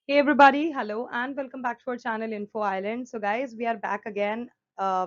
Hey everybody, hello and welcome back to our channel Info Island. So guys, we are back again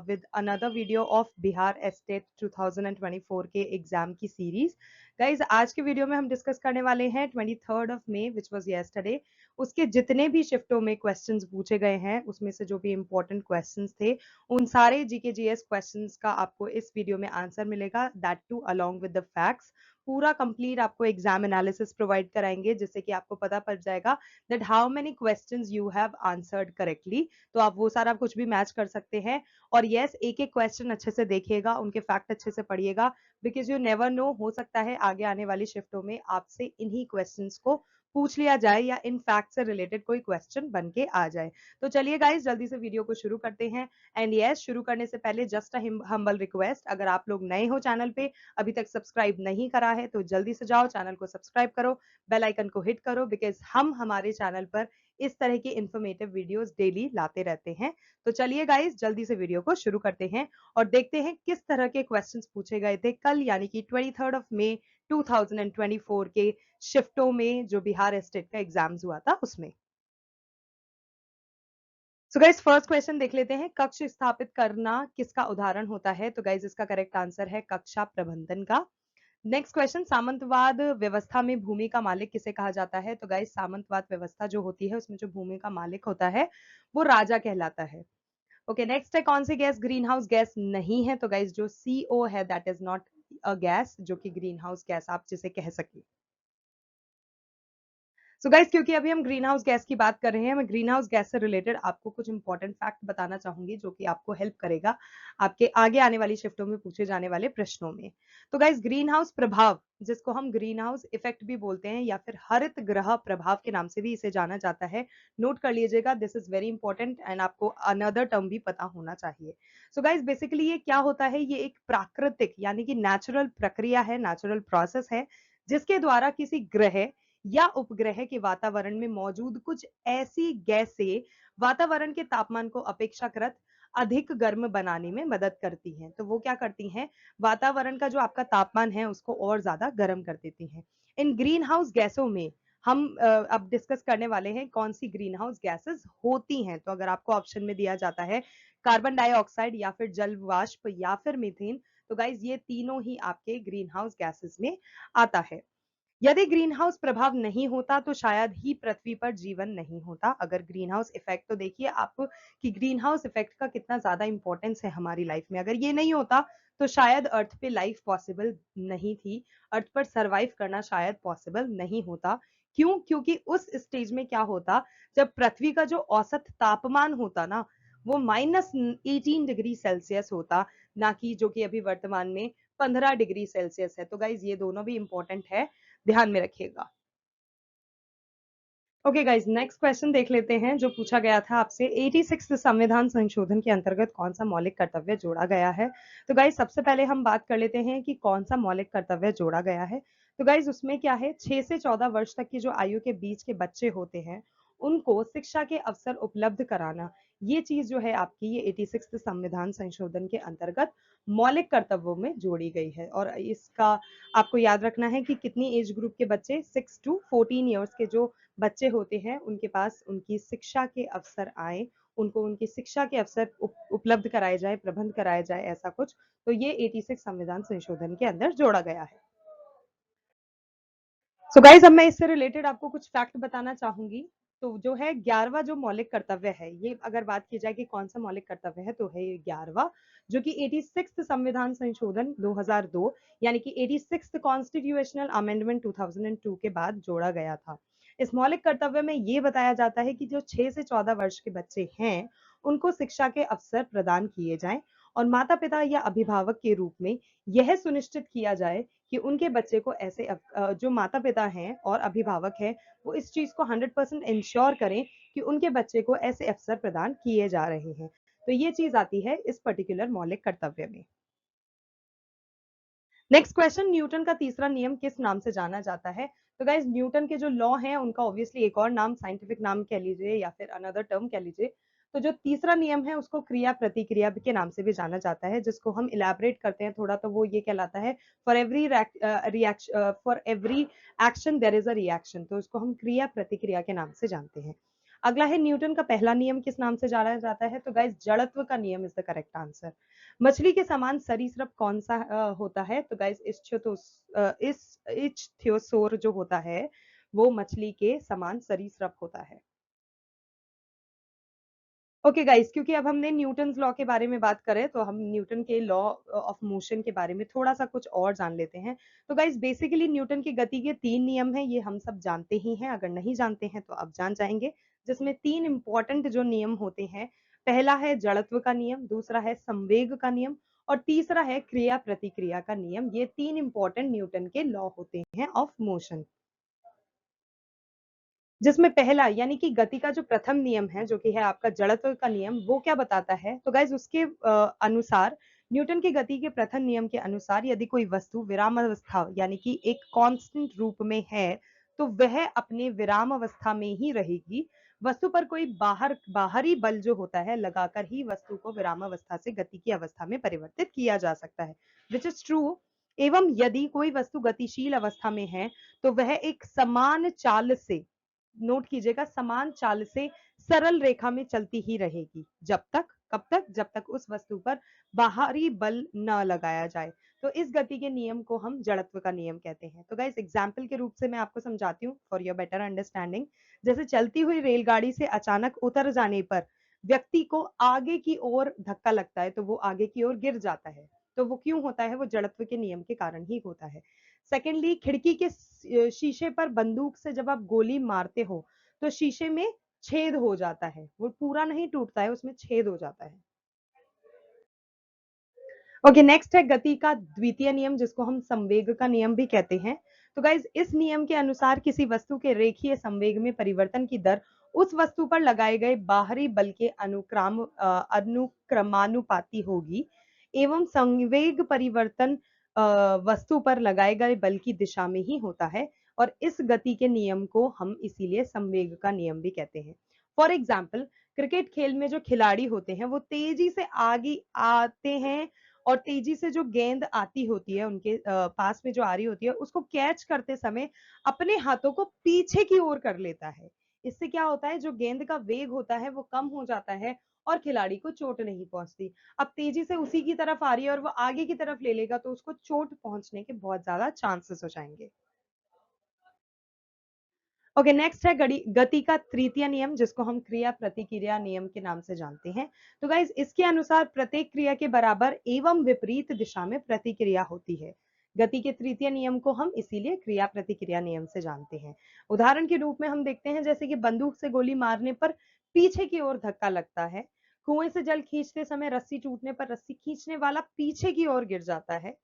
with another video of Bihar Estate 2024 के exam की series. Guys आज के video में हम discuss करने वाले हैं 23rd of May which was yesterday उसके जितने भी शिफ्टों में क्वेश्चंस पूछे गए हैं उसमें से जो भी इंपॉर्टेंट क्वेश्चंस थे उन सारे जीके जीएस क्वेश्चंस का आपको इस वीडियो में आंसर मिलेगा, that too along with the facts. पूरा कंप्लीट आपको एग्जाम एनालिसिस प्रोवाइड कराएंगे जिससे कि आपको पता पड़ जाएगा that how many questions you have answered correctly. तो आप वो सारा कुछ भी मैच कर सकते हैं. और yes, एक एक क्वेश्चन अच्छे से देखिएगा, उनके फैक्ट अच्छे से पढ़िएगा, बिकॉज यू नेवर नो, हो सकता है आगे आने वाली शिफ्टों में आपसे इन्हीं क्वेश्चंस को पूछ लिया जाए या इन फैक्ट से रिलेटेड कोई क्वेश्चन बन के आ जाए. तो चलिए गाइस जल्दी से वीडियो को शुरू करते हैं. एंड यस, शुरू करने से पहले जस्ट अ हम्बल रिक्वेस्ट, अगर आप लोग नए हो चैनल पे, अभी तक सब्सक्राइब नहीं करा है तो जल्दी से जाओ चैनल को सब्सक्राइब करो, बेल आइकन को हिट करो, बिकॉज हम हमारे चैनल पर इस तरह की इंफॉर्मेटिव वीडियोस डेली लाते रहते हैं. तो चलिए गाइस जल्दी से वीडियो को शुरू करते हैं और देखते हैं किस तरह के क्वेश्चंस पूछे गए थे कल यानी कि 23rd ऑफ मई 2024 के शिफ्टों में जो बिहार स्टेट का एग्जाम्स हुआ था उसमें. सो गाइस फर्स्ट क्वेश्चन देख लेते हैं. कक्ष स्थापित करना किसका उदाहरण होता है? तो गाइस इसका करेक्ट आंसर है कक्षा प्रबंधन का. नेक्स्ट क्वेश्चन, सामंतवाद व्यवस्था में भूमि का मालिक किसे कहा जाता है? तो गाइस सामंतवाद व्यवस्था जो होती है उसमें जो भूमि का मालिक होता है वो राजा कहलाता है. ओके नेक्स्ट है, कौन सी गैस ग्रीन हाउस गैस नहीं है? तो गाइस जो CO है that is not a gas जो कि ग्रीन हाउस गैस आप जिसे कह सके. सो गाइस क्योंकि अभी हम ग्रीन हाउस गैस की बात कर रहे हैं, मैं ग्रीन हाउस गैस से रिलेटेड आपको कुछ इंपॉर्टेंट फैक्ट बताना चाहूंगी जो कि आपको हेल्प करेगा आपके आगे आने वाली शिफ्टों में पूछे जाने वाले प्रश्नों में. तो गाइस ग्रीन हाउस प्रभाव, जिसको हम ग्रीन हाउस इफेक्ट भी बोलते हैं या फिर हरित ग्रह प्रभाव के नाम से भी इसे जाना जाता है, नोट कर लीजिएगा, this is very important and आपको अनदर टर्म भी पता होना चाहिए. सो गाइस बेसिकली ये क्या होता है, ये एक प्राकृतिक यानी कि नेचुरल प्रक्रिया है, नेचुरल प्रोसेस है जिसके द्वारा किसी ग्रह या उपग्रह के वातावरण में मौजूद कुछ ऐसी गैसें वातावरण के तापमान को अपेक्षाकृत अधिक गर्म बनाने में मदद करती हैं. तो वो क्या करती हैं, वातावरण का जो आपका तापमान है उसको और ज्यादा गर्म कर देती हैं. इन ग्रीन हाउस गैसों में हम अब डिस्कस करने वाले हैं कौन सी ग्रीन हाउस गैसेस होती हैं. तो अगर आपको ऑप्शन में दिया जाता है कार्बन डाइऑक्साइड या फिर जल वाष्प या फिर मीथेन, तो गाइज ये तीनों ही आपके ग्रीन हाउस गैसेस में आता है. यदि ग्रीन हाउस प्रभाव नहीं होता तो शायद ही पृथ्वी पर जीवन नहीं होता. अगर ग्रीन हाउस इफेक्ट, तो देखिए आप कि ग्रीन हाउस इफेक्ट का कितना ज्यादा इंपॉर्टेंस है हमारी लाइफ में. अगर ये नहीं होता तो शायद अर्थ पे लाइफ पॉसिबल नहीं थी, अर्थ पर सरवाइव करना शायद पॉसिबल नहीं होता. क्यों? क्योंकि उस स्टेज में क्या होता, जब पृथ्वी का जो औसत तापमान होता ना वो -18 डिग्री सेल्सियस होता, ना कि जो कि अभी वर्तमान में 15 डिग्री सेल्सियस है. तो गाइज ये दोनों भी इंपॉर्टेंट है, ध्यान में रखिएगा. ओके गाइज नेक्स्ट क्वेश्चन देख लेते हैं जो पूछा गया था आपसे. 86 संविधान संशोधन के अंतर्गत कौन सा मौलिक कर्तव्य जोड़ा गया है? तो गाइज सबसे पहले हम बात कर लेते हैं कि कौन सा मौलिक कर्तव्य जोड़ा गया है. तो गाइज उसमें क्या है, 6 से 14 वर्ष तक की जो आयु के बीच के बच्चे होते हैं उनको शिक्षा के अवसर उपलब्ध कराना, ये चीज जो है आपकी ये 86 संविधान संशोधन के अंतर्गत मौलिक कर्तव्यों में जोड़ी गई है. और इसका आपको याद रखना है कि कितनी एज ग्रुप के बच्चे, 6 to 14 ईयर्स के जो बच्चे होते हैं उनके पास उनकी शिक्षा के अवसर आए, उनको उनकी शिक्षा के अवसर उपलब्ध कराए जाए, प्रबंध कराया जाए, ऐसा कुछ. तो ये 86 संविधान संशोधन के अंदर जोड़ा गया है. सो गाइज अब मैं इससे रिलेटेड आपको कुछ फैक्ट बताना चाहूंगी. तो जो है 11वां जो मौलिक कर्तव्य है, ये अगर बात की जाए कि कौन सा मौलिक कर्तव्य है तो है ये 11वां, जो कि 86 संविधान संशोधन 2002 यानी कि 86 कॉन्स्टिट्यूशनल अमेंडमेंट 2002 के बाद जोड़ा गया था. इस मौलिक कर्तव्य में ये बताया जाता है कि जो 6 से 14 वर्ष के बच्चे हैं उनको शिक्षा के अवसर प्रदान किए जाएं और माता पिता या अभिभावक के रूप में यह सुनिश्चित किया जाए कि उनके बच्चे को ऐसे जो माता पिता हैं और अभिभावक हैं वो इस चीज को 100% इंश्योर करें कि उनके बच्चे को ऐसे अवसर प्रदान किए जा रहे हैं. तो ये चीज आती है इस पर्टिकुलर मौलिक कर्तव्य में. नेक्स्ट क्वेश्चन, न्यूटन का तीसरा नियम किस नाम से जाना जाता है? तो गाइज न्यूटन के जो लॉ हैं उनका ऑब्वियसली एक और नाम, साइंटिफिक नाम कह लीजिए या फिर अनदर टर्म कह लीजिए, तो जो तीसरा नियम है उसको क्रिया प्रतिक्रिया के नाम से भी जाना जाता है, जिसको हम इलैबोरेट करते हैं थोड़ा तो वो ये कहलाता है for every action there is a reaction. तो इसको हम क्रिया प्रतिक्रिया के नाम से जानते हैं। अगला है न्यूटन का पहला नियम, किस नाम से जाना जाता है? तो गाइस जड़त्व का नियम इज द करेक्ट आंसर। मछली के समान सरीसृप कौन सा होता है? तो गाइस इच्थियोसोर जो होता है वो मछली के समान सरीसृप होता है। ओके गाइस, क्योंकि अब हमने न्यूटन्स लॉ के बारे में बात करें तो हम न्यूटन के लॉ ऑफ मोशन के बारे में थोड़ा सा कुछ और जान लेते हैं। तो गाइस बेसिकली न्यूटन की गति के 3 नियम हैं, ये हम सब जानते ही हैं, अगर नहीं जानते हैं तो अब जान जाएंगे। जिसमें 3 इंपॉर्टेंट जो नियम होते हैं, पहला है जड़त्व का नियम, दूसरा है संवेग का नियम और तीसरा है क्रिया प्रतिक्रिया का नियम। ये 3 इंपॉर्टेंट न्यूटन के लॉ होते हैं ऑफ मोशन। जिसमें पहला यानी कि गति का जो प्रथम नियम है जो कि है आपका जड़त्व का नियम, वो क्या बताता है? तो गाइज उसके अनुसार न्यूटन की गति के प्रथम नियम के अनुसार यदि कोई वस्तु विराम अवस्था यानी कि एक कांस्टेंट रूप में है तो वह अपने विराम अवस्था में ही रहेगी। वस्तु पर कोई बाहरी बल जो होता है लगाकर ही वस्तु को विराम अवस्था से गति की अवस्था में परिवर्तित किया जा सकता है, विच इज ट्रू। एवं यदि कोई वस्तु गतिशील अवस्था में है तो वह एक समान चाल से, नोट कीजिएगा, समान चाल से सरल रेखा में चलती ही रहेगी जब तक, कब तक? जब तक उस वस्तु पर बाहरी बल न लगाया जाए। तो इस गति के नियम को हम जड़त्व का नियम कहते हैं। तो गाइस एग्जाम्पल के रूप से मैं आपको समझाती हूँ फॉर योर बेटर अंडरस्टैंडिंग। जैसे चलती हुई रेलगाड़ी से अचानक उतर जाने पर व्यक्ति को आगे की ओर धक्का लगता है तो वो आगे की ओर गिर जाता है। तो वो क्यों होता है? वो जड़त्व के नियम के कारण ही होता है। सेकेंडली, खिड़की के शीशे पर बंदूक से जब आप गोली मारते हो तो शीशे में छेद हो जाता है, वो पूरा नहीं टूटता है, उसमें छेद हो जाता है। ओके, नेक्स्ट है गति का द्वितीय नियम, जिसको हम संवेग का नियम भी कहते हैं। तो गाइज इस नियम के अनुसार किसी वस्तु के रेखीय संवेग में परिवर्तन की दर उस वस्तु पर लगाए गए बाहरी बल के अनुक्रमानुपाती होगी एवं संवेग परिवर्तन वस्तु पर लगाए गए बल की दिशा में ही होता है और इस गति के नियम को हम इसीलिए संवेग का नियम भी कहते हैं। फॉर एग्जाम्पल, क्रिकेट खेल में जो खिलाड़ी होते हैं वो तेजी से आगे आते हैं और तेजी से जो गेंद आती होती है उनके पास में जो आ रही होती है उसको कैच करते समय अपने हाथों को पीछे की ओर कर लेता है। इससे क्या होता है? जो गेंद का वेग होता है वो कम हो जाता है और खिलाड़ी को चोट नहीं पहुंचती। अब तेजी से उसी की तरफ आ रही है और वो आगे की तरफ ले लेगा तो उसको चोट पहुंचने के बहुत ज्यादा चांसेस हो जाएंगे। ओके, नेक्स्ट है गति का तृतीय नियम, जिसको हम क्रिया प्रतिक्रिया नियम के नाम से जानते हैं। तो गाइज इसके अनुसार प्रत्येक क्रिया के बराबर एवं विपरीत दिशा में प्रतिक्रिया होती है। गति के तृतीय नियम को हम इसीलिए क्रिया प्रतिक्रिया नियम से जानते हैं। उदाहरण के रूप में हम देखते हैं जैसे कि बंदूक से गोली मारने पर पीछे की ओर धक्का लगता है, कुएं से जल खींचते समय रस्सी टूटने पर रस्सी खींचने वाला पीछे की ओर गिर जाता है।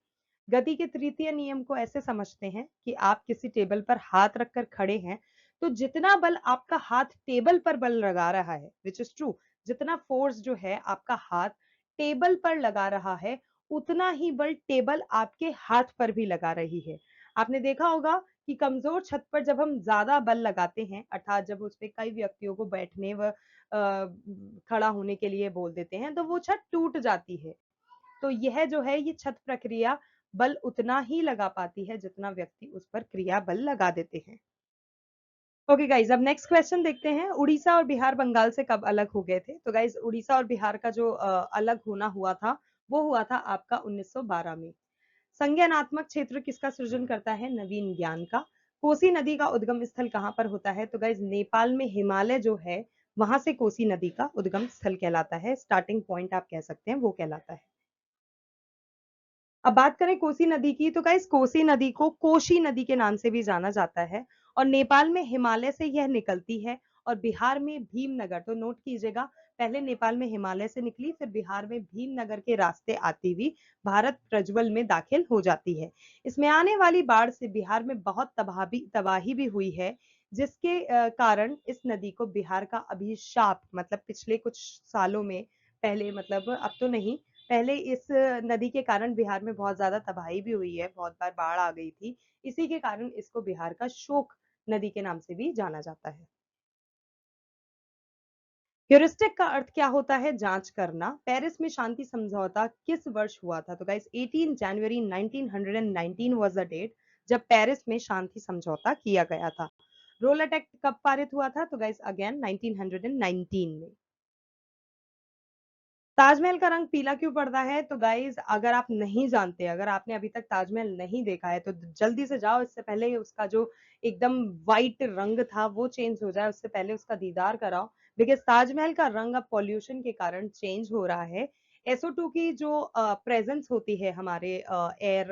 गति के तृतीय नियम को ऐसे समझते हैं कि आप किसी टेबल पर हाथ रखकर खड़े हैं तो जितना बल आपका हाथ टेबल पर बल लगा रहा है, विच इज ट्रू, जितना फोर्स जो है आपका हाथ टेबल पर लगा रहा है उतना ही बल टेबल आपके हाथ पर भी लगा रही है। आपने देखा होगा कि कमजोर छत पर जब हम ज्यादा बल लगाते हैं, अर्थात जब उस पर कई व्यक्तियों को बैठने व खड़ा होने के लिए बोल देते हैं तो वो छत टूट जाती है। तो यह जो है ये छत प्रक्रिया बल उतना ही लगा पाती है जितना व्यक्ति उस पर क्रिया बल लगा देते हैं। ओके गाइज, अब नेक्स्ट क्वेश्चन देखते हैं। उड़ीसा और बिहार बंगाल से कब अलग हो गए थे? तो गाइज उड़ीसा और बिहार का जो अलग होना हुआ था वो हुआ था आपका 1912 में। संज्ञानात्मक क्षेत्र किसका सृजन करता है? नवीन ज्ञान का। कोसी नदी का उद्गम स्थल कहाँ पर होता है? तो गाइज नेपाल में हिमालय जो है वहां से कोसी नदी का उद्गम स्थल कहलाता है, स्टार्टिंग पॉइंट आप कह सकते हैं वो कहलाता है। अब बात करें कोसी नदी की, तो गाइस कोसी नदी को कोशी नदी के नाम से भी जाना जाता है और नेपाल में हिमालय से यह निकलती है और बिहार में भीमनगर, तो नोट कीजिएगा, पहले नेपाल में हिमालय से निकली फिर बिहार में भीमनगर के रास्ते आती हुई भारत प्रज्वल में दाखिल हो जाती है। इसमें आने वाली बाढ़ से बिहार में बहुत तबाही भी हुई है, जिसके कारण इस नदी को बिहार का अभिशाप, मतलब पिछले कुछ सालों में, पहले मतलब अब तो नहीं, पहले इस नदी के कारण बिहार में बहुत ज्यादा तबाही भी हुई है, बहुत बार बाढ़ आ गई थी। इसी के कारण इसको बिहार का शोक नदी के नाम से भी जाना जाता है। ह्यूरिस्टिक का अर्थ क्या होता है? जांच करना। पेरिस में शांति समझौता किस वर्ष हुआ था? तो गाइस 18 जनवरी 1919 वाज द डेट जब पेरिस में शांति समझौता किया गया था। रोलेट एक्ट कब पारित हुआ था? तो गाइस अगेन 1919 में। ताजमहल का रंग पीला क्यों पड़ता है? तो गाइज अगर आप नहीं जानते, अगर आपने अभी तक ताजमहल नहीं देखा है तो जल्दी से जाओ, इससे पहले उसका जो एकदम व्हाइट रंग था वो चेंज हो जाए, उससे पहले उसका दीदार कराओ। बिकॉज ताजमहल का रंग अब पॉल्यूशन के कारण चेंज हो रहा है। SO2 की जो प्रेजेंस होती है हमारे एयर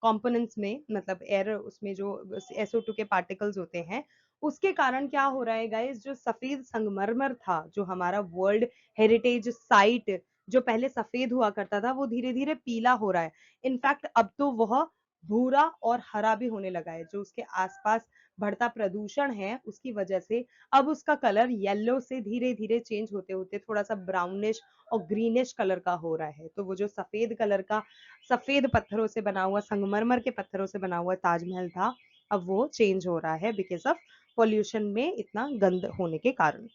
कंपोनेंट्स में, मतलब एयर उसमें जो SO2 के पार्टिकल्स होते हैं, उसके कारण क्या हो रहा है गाइज, जो सफेद संगमरमर था, जो हमारा वर्ल्ड हेरिटेज साइट जो पहले सफेद हुआ करता था, वो धीरे धीरे पीला हो रहा है। इनफैक्ट अब तो वह भूरा और हरा भी होने लगा है। जो उसके आसपास बढ़ता प्रदूषण है उसकी वजह से अब उसका कलर येलो से धीरे धीरे चेंज होते होते थोड़ा सा ब्राउनिश और ग्रीनिश कलर का हो रहा है। तो वो जो सफेद कलर का, सफेद पत्थरों से बना हुआ, संगमरमर के पत्थरों से बना हुआ ताजमहल था, अब वो चेंज हो रहा है बिकॉज ऑफ पॉल्यूशन में इतना गंद होने के कारण।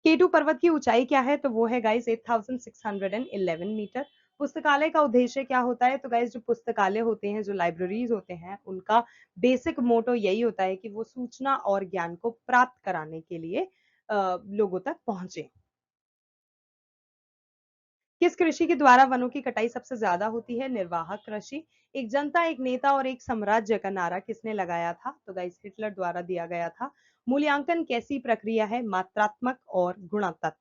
केटू पर्वत की ऊंचाई क्या है? तो वो है गाइस 8611 मीटर। पुस्तकालय का उद्देश्य क्या होता है? तो गाइस जो पुस्तकालय होते हैं, जो लाइब्रेरीज होते हैं, उनका बेसिक मोटो यही होता है कि वो सूचना और ज्ञान को प्राप्त कराने के लिए लोगों तक पहुंचे। किस कृषि के द्वारा वनों की कटाई सबसे ज्यादा होती है? निर्वाहक कृषि। एक जनता, एक नेता और एक साम्राज्य का नारा किसने लगाया था? तो गाइस हिटलर द्वारा दिया गया था। मूल्यांकन कैसी प्रक्रिया है? मात्रात्मक और गुणात्मक।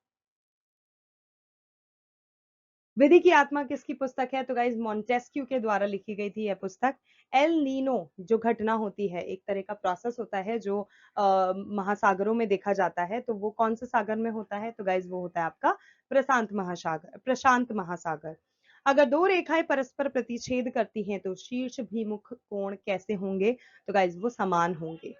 विधि की आत्मा किसकी पुस्तक है? तो गाइज मॉन्टेस्क्यू के द्वारा लिखी गई थी यह पुस्तक। एल नीनो जो घटना होती है, एक तरह का प्रोसेस होता है जो महासागरों में देखा जाता है, तो वो कौन से सागर में होता है? तो गाइज वो होता है आपका प्रशांत महासागर। अगर दो रेखाएं परस्पर प्रतिच्छेद करती हैं तो शीर्ष भिमुख कोण कैसे होंगे? तो गाइज वो समान होंगे।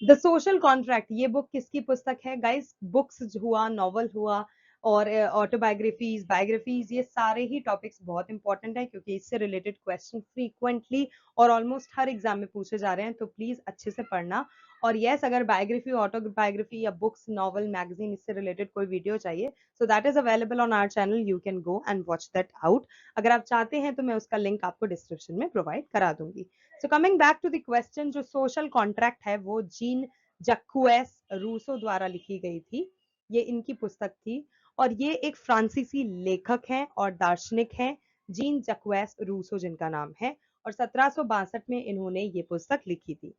द सोशल कॉन्ट्रैक्ट ये बुक किसकी पुस्तक है? गाइस बुक्स हुआ, नॉवल हुआ और ऑटोबायोग्राफीज, बायोग्राफीज, ये सारे ही टॉपिक्स बहुत इंपॉर्टेंट है क्योंकि इससे रिलेटेड क्वेश्चन फ्रीक्वेंटली और ऑलमोस्ट हर एग्जाम में पूछे जा रहे हैं, तो प्लीज अच्छे से पढ़ना। और यस, अगर बायोग्राफी, ऑटोबायोग्राफी या बुक्स, नॉवल, मैगजीन, इससे रिलेटेड कोई वीडियो चाहिए, so that is available on our channel, you can go and watch that out. अगर आप चाहते हैं तो मैं उसका लिंक आपको डिस्क्रिप्शन में प्रोवाइड करा दूंगी। So coming back to the question, जो सोशल कॉन्ट्रैक्ट है वो जीन जक्वेस रूसो द्वारा लिखी गई थी। ये इनकी पुस्तक थी और ये एक फ्रांसीसी लेखक हैं और दार्शनिक हैं, जीन जक्वेस रूसो जिनका नाम है, और 1762 में इन्होंने ये पुस्तक लिखी थी।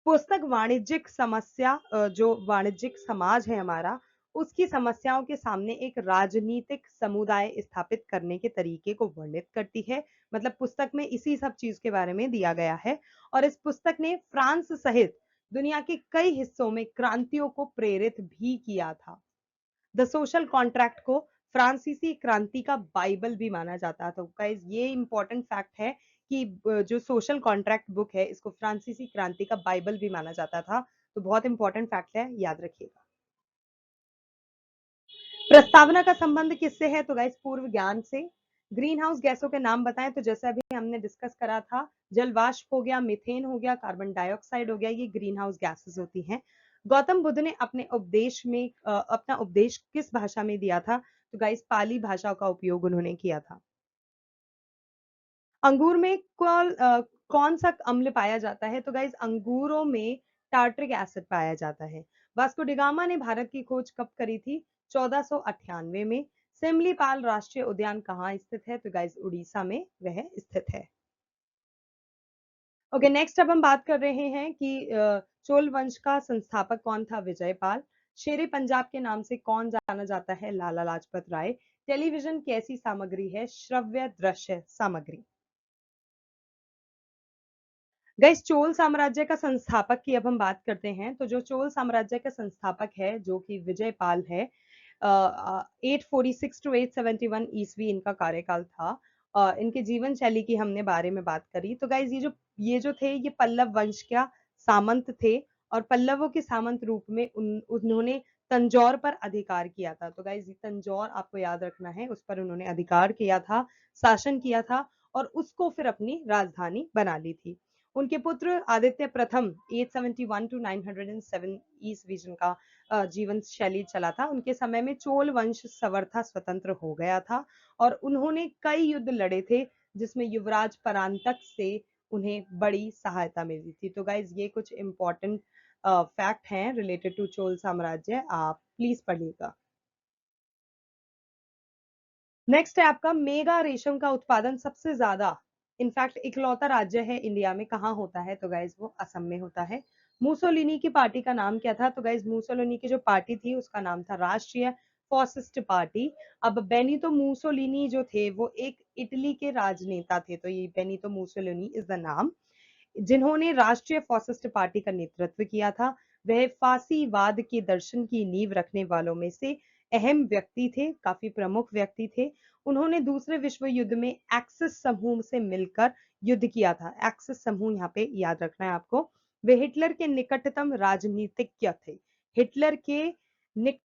पुस्तक वाणिज्यिक समस्या, जो वाणिज्यिक समाज है हमारा, उसकी समस्याओं के सामने एक राजनीतिक समुदाय स्थापित करने के तरीके को वर्णित करती है। मतलब पुस्तक में इसी सब चीज के बारे में दिया गया है और इस पुस्तक ने फ्रांस सहित दुनिया के कई हिस्सों में क्रांतियों को प्रेरित भी किया था। द सोशल कॉन्ट्रैक्ट को फ्रांसीसी क्रांति का बाइबल भी माना जाता है। तो गाइस ये इंपॉर्टेंट फैक्ट है कि जो सोशल कॉन्ट्रैक्ट बुक है, इसको फ्रांसीसी क्रांति का बाइबल भी माना जाता था। तो बहुत इंपॉर्टेंट फैक्ट है, याद रखिएगा। प्रस्तावना का संबंध किससे है? तो गाइस पूर्व ज्ञान से। ग्रीन हाउस गैसों के नाम बताएं। तो जैसे अभी हमने डिस्कस करा था, जल वाष्प हो गया, मीथेन हो गया, कार्बन डाइऑक्साइड हो गया, ये ग्रीन हाउस गैसेस होती हैं। गौतम बुद्ध ने अपने उपदेश में अपना उपदेश किस भाषा में दिया था? तो गाइस पाली भाषा का उपयोग उन्होंने किया था। अंगूर में कौन सा अम्ल पाया जाता है? तो गाइस अंगूरों में टार्ट्रिक एसिड पाया जाता है। वास्को डिगामा ने भारत की खोज कब करी थी? 1498 में। सिमलीपाल राष्ट्रीय उद्यान कहाँ स्थित है? तो गाइस उड़ीसा में वह स्थित है। ओके, नेक्स्ट अब हम बात कर रहे हैं कि चोल वंश का संस्थापक कौन था? विजयपाल। शेरे पंजाब के नाम से कौन जाना जाता है? लाला लाजपत राय। टेलीविजन कैसी सामग्री है? श्रव्य दृश्य सामग्री। गाइस चोल साम्राज्य का संस्थापक की अब हम बात करते हैं। तो जो चोल साम्राज्य का संस्थापक है जो कि विजयपाल है, 846 टू 871 ईस्वी इनका कार्यकाल था। इनके जीवन शैली की हमने बारे में बात करी। तो गाइस ये जो थे, ये पल्लव वंश का सामंत थे और पल्लवों के सामंत रूप में उन्होंने तंजौर पर अधिकार किया था। तो गाइस तंजौर आपको याद रखना है, उस पर उन्होंने अधिकार किया था, शासन किया था और उसको फिर अपनी राजधानी बना ली थी। उनके पुत्र आदित्य प्रथम 871 टू 907 ईस्वी का जीवन शैली चला था। उनके समय में चोल वंश सवर्था स्वतंत्र हो गया था और उन्होंने कई युद्ध लड़े थे जिसमें युवराज परांतक से उन्हें बड़ी सहायता मिली थी। तो गाइज ये कुछ इंपॉर्टेंट फैक्ट हैं रिलेटेड टू चोल साम्राज्य, आप प्लीज पढ़िएगा। नेक्स्ट है आपका मेगा रेशम का उत्पादन सबसे ज्यादा इनफैक्ट इकलौता राज्य है इंडिया में कहाँ होता है, तो गाइज वो असम में होता है। मुसोलिनी की पार्टी का नाम क्या था, तो गाइज मुसोलिनी की जो पार्टी थी उसका नाम था राष्ट्रीय फॉसिस्ट पार्टी। अब बेनितो मुसोलिनी जो थे वो एक इटली के राजनेता थे, तो ये बेनितो मुसोलिनी इज द नाम जिन्होंने राष्ट्रीय फॉसिस्ट पार्टी का नेतृत्व किया था। वह फांसीवाद के दर्शन की नींव रखने वालों में से अहम व्यक्ति थे, काफी प्रमुख व्यक्ति थे। उन्होंने दूसरे विश्व युद्ध में एक्सिस समूह से मिलकर युद्ध किया था। एक्सिस समूह यहाँ पे याद रखना है आपको। वे हिटलर के निकटतम राजनीतिज्ञ थे। हिटलर के nick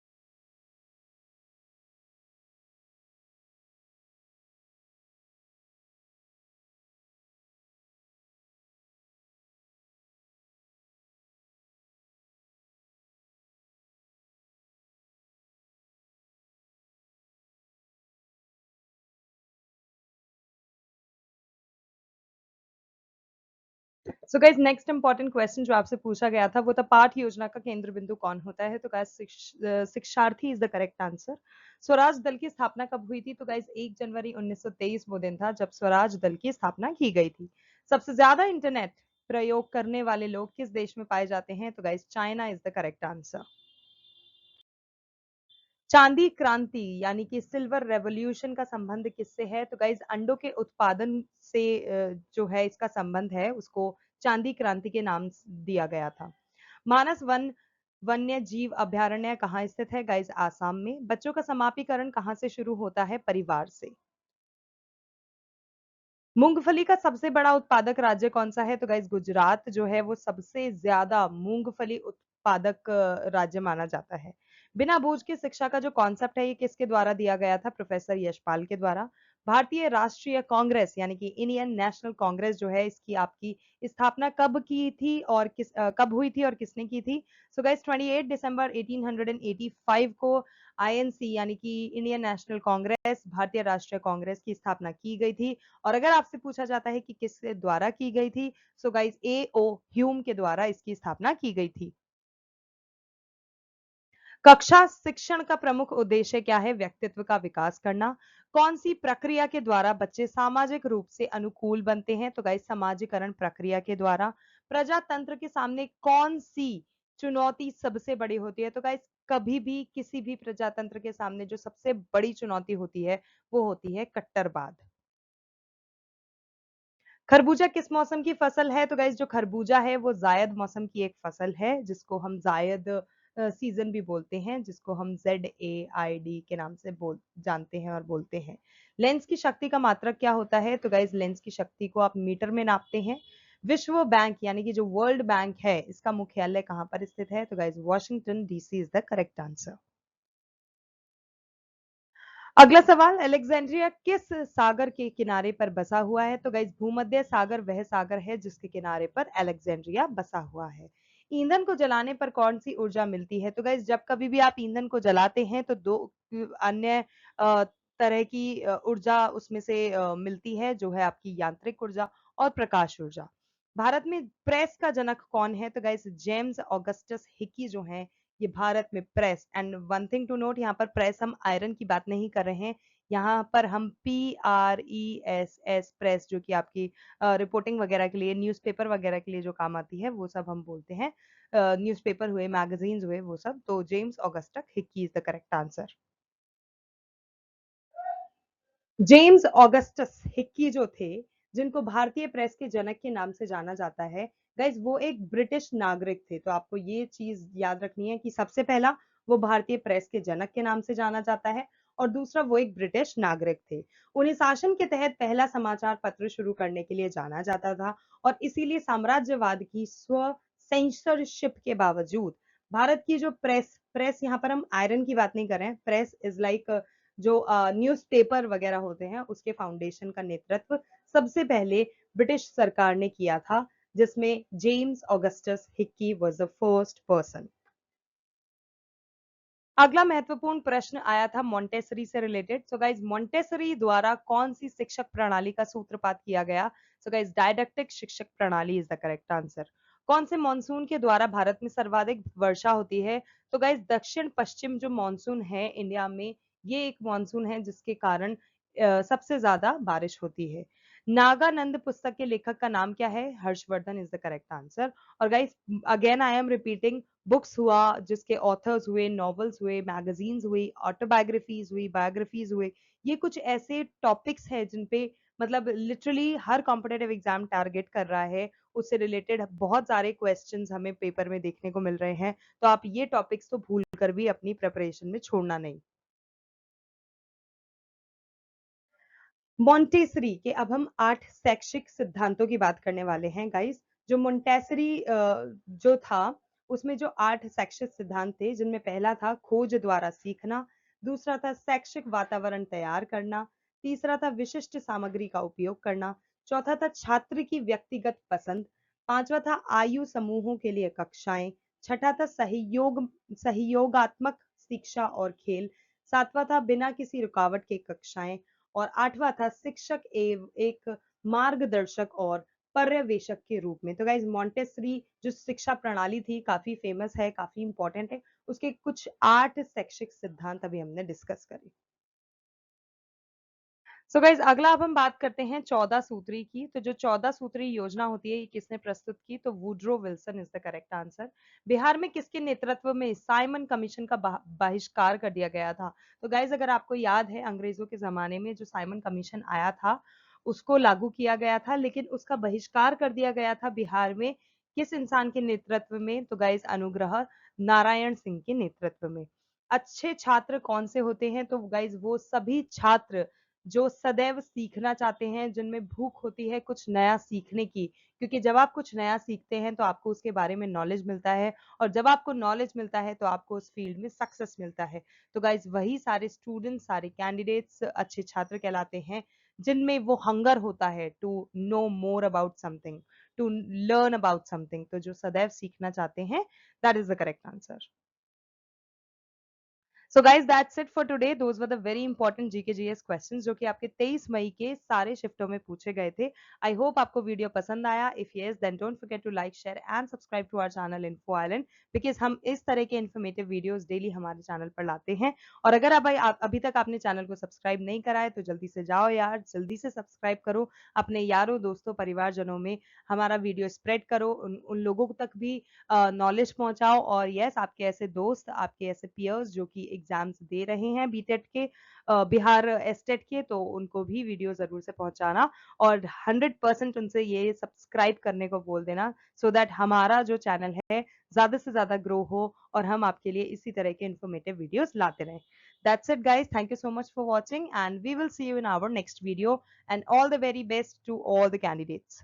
so guys next important question जो आपसे पूछा गया था वो था पाठ योजना का केंद्र बिंदु कौन होता है, तो गाइस शिक्षार्थी is the correct answer. Swaraj दल की स्थापना कब हुई थी, तो गाइस 1 जनवरी 1923 वो दिन था जब स्वराज दल की स्थापना की गई थी। सबसे ज्यादा इंटरनेट प्रयोग करने वाले लोग किस देश में पाए जाते हैं, तो guys China is the correct answer. चांदी क्रांति यानी कि सिल्वर रेवोल्यूशन का संबंध किससे है, तो गाइज अंडों के उत्पादन से जो है इसका संबंध है उसको चांदी क्रांति के नाम दिया गया था। मानस वन्य जीव अभ्यारण्य कहाँ स्थित है, गाइज आसाम में। बच्चों का समापीकरण कहाँ से शुरू होता है, परिवार से। मूंगफली का सबसे बड़ा उत्पादक राज्य कौन सा है, तो गाइज गुजरात जो है वो सबसे ज्यादा मूंगफली उत्पादक राज्य माना जाता है। बिना बोझ की शिक्षा का जो कॉन्सेप्ट है ये किसके द्वारा दिया गया था, प्रोफेसर यशपाल के द्वारा। भारतीय राष्ट्रीय कांग्रेस यानी कि इंडियन नेशनल कांग्रेस जो है इसकी आपकी स्थापना कब की थी और कब हुई थी और किसने की थी, सो गाइस 28 दिसंबर 1885 को आईएनसी यानी कि इंडियन नेशनल कांग्रेस भारतीय राष्ट्रीय कांग्रेस की स्थापना की गई थी। और अगर आपसे पूछा जाता है कि किसके द्वारा की गई थी, सो गाइस ए.ओ. ह्यूम के द्वारा इसकी स्थापना की गई थी। कक्षा शिक्षण का प्रमुख उद्देश्य क्या है, व्यक्तित्व का विकास करना। कौन सी प्रक्रिया के द्वारा बच्चे सामाजिक रूप से अनुकूल बनते हैं, तो गाइस समाजीकरण प्रक्रिया के द्वारा। प्रजातंत्र के सामने कौन सी चुनौती सबसे बड़ी होती है, तो गाइस कभी भी किसी भी प्रजातंत्र के सामने जो सबसे बड़ी चुनौती होती है वो होती है कट्टरवाद। खरबूजा किस मौसम की फसल है, तो गाइस जो खरबूजा है वो जायद मौसम की एक फसल है जिसको हम जायद सीजन भी बोलते हैं, जिसको हम ZAID के नाम से जानते हैं और बोलते हैं। लेंस की शक्ति का मात्रक क्या होता है, तो गाइस लेंस की शक्ति को आप मीटर में नापते हैं। विश्व बैंक यानी कि जो वर्ल्ड बैंक है इसका मुख्यालय कहाँ पर स्थित है, तो guys Washington DC is the correct answer. अगला सवाल, अलेक्जेंड्रिया किस सागर के किनारे पर बसा हुआ है, तो गाइस भूमध्य सागर वह सागर है जिसके किनारे पर अलेक्जेंड्रिया बसा हुआ है। ईंधन को जलाने पर कौन सी ऊर्जा मिलती है, तो गाइस जब कभी भी आप ईंधन को जलाते हैं तो दो अन्य तरह की ऊर्जा उसमें से मिलती है, जो है आपकी यांत्रिक ऊर्जा और प्रकाश ऊर्जा। भारत में प्रेस का जनक कौन है, तो गाइस जेम्स ऑगस्टस हिकी जो है ये भारत में press. And one thing to note, यहाँ पर प्रेस हम आयरन की बात नहीं कर रहे हैं, यहाँ पर हम PRESS प्रेस जो कि आपकी रिपोर्टिंग वगैरह के लिए, न्यूज़पेपर वगैरह के लिए जो काम आती है वो सब हम बोलते हैं। न्यूज़पेपर हुए, मैगजीन्स हुए, वो सब। तो James Augustus Hickey is the correct answer. James Augustus Hickey जो थे जिनको भारतीय प्रेस के जनक के नाम से जाना जाता है, गाइज वो एक ब्रिटिश नागरिक थे। तो आपको ये चीज याद रखनी है कि सबसे पहला वो भारतीय प्रेस के जनक के नाम से जाना जाता है और दूसरा वो एक ब्रिटिश नागरिक थे। उन्हें शासन के तहत पहला समाचार पत्र शुरू करने के लिए जाना जाता था और इसीलिए साम्राज्यवाद की स्व सेंसरशिप के बावजूद भारत की जो प्रेस प्रेस यहाँ पर हम आयरन की बात नहीं कर रहे हैं, प्रेस इज लाइक जो न्यूज़पेपर वगैरह होते हैं उसके फाउंडेशन का नेतृत्व सबसे पहले ब्रिटिश सरकार ने किया था जिसमें James Augustus Hickey was the first person. अगला महत्वपूर्ण प्रश्न आया था मोंटेसरी से रिलेटेड। सो गाइज, मोंटेसरी द्वारा कौन सी शिक्षक प्रणाली का सूत्रपात किया गया? सो गाइज, डायडेक्टिक शिक्षक प्रणाली इज द करेक्ट आंसर। कौन से मॉनसून के द्वारा भारत में सर्वाधिक वर्षा होती है? तो गाइज, दक्षिण पश्चिम जो मॉनसून है इंडिया में, ये एक मॉनसून है जिसके कारण सबसे ज्यादा बारिश होती है। नागानंद पुस्तक के लेखक का नाम क्या है? Harshvardhan is the correct answer. और guys, again I am repeating, books हुआ जिसके ऑथर्स हुए, नॉवेल्स हुए, मैगजीन्स हुई, ऑटोबायोग्राफीज हुई, बायोग्राफीज हुए, ये कुछ ऐसे टॉपिक्स हैं जिन पे मतलब लिटरली हर कॉम्पिटेटिव एग्जाम टारगेट कर रहा है। उससे रिलेटेड बहुत सारे क्वेश्चंस हमें पेपर में देखने को मिल रहे हैं, तो आप ये टॉपिक्स तो भूल कर भी अपनी प्रिपरेशन में छोड़ना नहीं। मोंटेसरी के अब हम 8 शैक्षिक सिद्धांतों की बात करने वाले हैं गाइस। जो मोंटेसरी जो था, उसमें जो 8 शैक्षिक सिद्धांत थे, जिनमें पहला था खोज द्वारा सीखना, दूसरा था शैक्षिक वातावरण तैयार करना, तीसरा था विशिष्ट सामग्री का उपयोग करना, चौथा था छात्र की व्यक्तिगत पसंद, पांचवा था आयु समूहों के लिए कक्षाएं, छठा था सहयोगात्मक शिक्षा और खेल, सातवां था बिना किसी रुकावट के कक्षाएं, और आठवां था शिक्षक एवं एक मार्गदर्शक और पर्यवेक्षक के रूप में। तो गाइज, मॉन्टेसरी जो शिक्षा प्रणाली थी काफी फेमस है, काफी इंपॉर्टेंट है। उसके कुछ 8 शैक्षिक सिद्धांत अभी हमने डिस्कस करे। सो गाइज, अगला अब हम बात करते हैं 14 सूत्री की। तो जो 14 सूत्री योजना होती है, ये किसने प्रस्तुत की? तो Woodrow Wilson is the correct answer. Bihar में किसके नेतृत्व में साइमन कमीशन का बहिष्कार कर दिया गया था? तो गाइज, अगर आपको याद है, अंग्रेजों के जमाने में जो साइमन कमीशन आया था, उसको लागू किया गया था, लेकिन उसका बहिष्कार कर दिया गया था बिहार में किस इंसान के नेतृत्व में? तो गाइज, अनुग्रह नारायण सिंह के नेतृत्व में। अच्छे छात्र कौन से होते हैं? तो गाइज, वो सभी छात्र जो सदैव सीखना चाहते हैं, जिनमें भूख होती है कुछ नया सीखने की, क्योंकि जब आप कुछ नया सीखते हैं तो आपको उसके बारे में नॉलेज मिलता है, और जब आपको नॉलेज मिलता है तो आपको उस फील्ड में सक्सेस मिलता है। तो गाइज, वही सारे स्टूडेंट्स, सारे कैंडिडेट्स अच्छे छात्र कहलाते हैं, जिनमें वो हंगर होता है to know more about something, to learn about something. तो जो सदैव सीखना चाहते हैं, that is the correct answer. So guys, that's it for today. Those were the very important GK GS questions जो कि आपके 23 मई के सारे शिफ्टों में पूछे गए थे। आई होप आपको वीडियो पसंद आया। If yes, then don't forget to like, share and subscribe to our channel info island, because हम इस तरह के इन्फॉर्मेटिव वीडियोस डेली हमारे चैनल पर लाते हैं। और अगर अभी तक आपने चैनल को सब्सक्राइब नहीं करा है, तो जल्दी से जाओ यार, जल्दी से सब्सक्राइब करो, अपने यारों दोस्तों परिवारजनों में हमारा वीडियो स्प्रेड करो, उन लोगों तक भी नॉलेज पहुंचाओ। और यस, आपके ऐसे दोस्त, आपके ऐसे पियर्स जो कि एग्जाम्स दे रहे हैं बीटेट के, बिहार एस्टेट के, तो उनको भी वीडियो जरूर से पहुंचाना, और 100% उनसे ये सब्सक्राइब करने को बोल देना, सो दैट हमारा जो चैनल है ज्यादा से ज्यादा ग्रो हो और हम आपके लिए इसी तरह के इंफॉर्मेटिव वीडियोस लाते रहें। That's it guys, thank you so much for watching and we will see you in our next video, and all the very best to all the candidates.